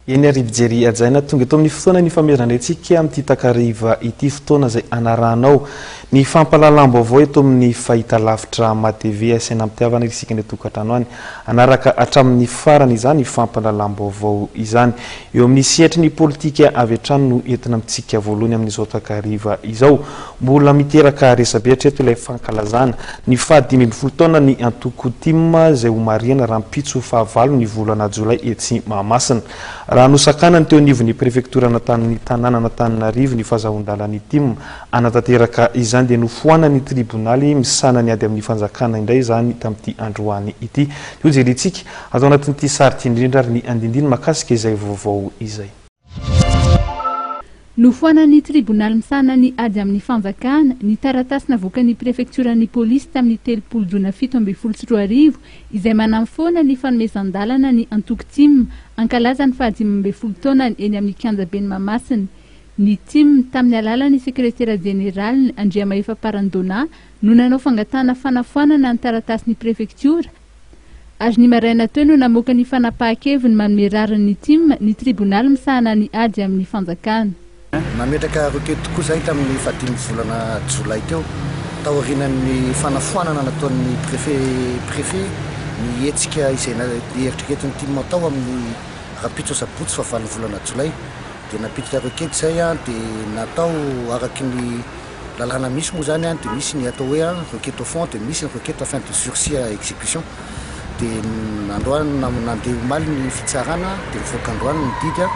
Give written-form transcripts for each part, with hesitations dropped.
Eny arivijery ajaina tonga eto amin'ny fotoana ny famerantsika amin'ity takariva ity fotoana izay anaranao ny fampalalam-baovao eto amin'ny fahitalavitra matv asaina amitiavana isika ny tokantrano any anaraka hatramin'ny farany izany ny fampalalam-baovao izany eo amin'ny sehatry ny politika avy hatrany no entina amintsika voalohany amin'izao takariva izao mbola miteraka resabe hatreto ilay fankalazana ny fahadimy ambin'ny folo taona ny antoko timma izay ho mariana rahampitso fahavalo ny volana jolay etsy Mahamasina raha nosakana teo anivon'ny prefektura natan'ny tanàna Antananarivo ny fahazahon-dalany tim anatanteraka izany dia nofoanany tribonaly misana ny ady amin'ny fanjakana indray izany tamin'ity androany ity io jerentsika atao anatin'ity sarity indrindra ary ny andindiny makasika izay vaovao izay nofoanany tribonaly misana ny ady amin'ny fanjakana ny taratasy navoakan'ny prefekturan'ny polisy tamin'ny 7 jona 7 izay manamfoana ny fanomezan-dalana ny antoko tim ankalaza ny fahadimy folo taona eny amin'ny kianjabeny Mahamasina ny tim tamin'ny alalany sekretera jeneraly Andriamaefa Parandona no nanao fangatana fanafoanana ny taratasy ny prefektura ary ny maraina teo no namoaka ny fanapahan-keviny manome rariny tim ny tribonaly misana ny ady amin'ny fanjakana nametraka roketo koa zay tamin'ny fadimy volana jolay teo taorinan'ny fanafoanana nataon'ny préfet ny etsika izay eritriketiny tim atao amin'ny rapitso sabotsy fa 9 volana jolay dia napititra roketo zay dia natao araky ny lalàna misy moa zany dia misy ny atao hoe roketo au fond dia misy ny roketo afin de sursis à exécution dia androany nandeha omaly ny fitsarana dia mivoaka androany ny didy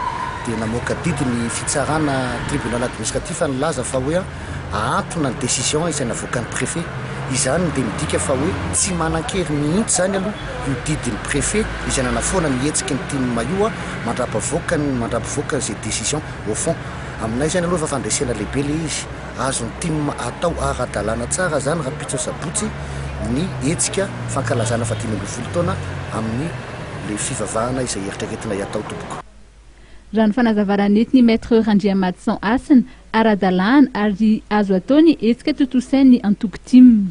dia namoaka didy ny fitsarana tribunal administratif nilaza fa hoe ahantona ny décision izay navoakan'ny préfet izany dia midika fa hoe tsy manan-kery mihitsy zany aloha io didiny préfet izay nanafoana ny hetsiky ny tim io mandrapavoaka zay décision au fond aminay zany aloha fa fandresena lehibe le izy azony tim atao ara-dalàna tsara zany rapitso sabotsy ny hetsika fankalazana fa 5 taona amin'ny le fivavahana izay eritreretina hiatao tompoko raha ny fanazavananetiny maître Randriamadson Asina ara-dalàna ary azo ataony hetsika totosainy antoko tim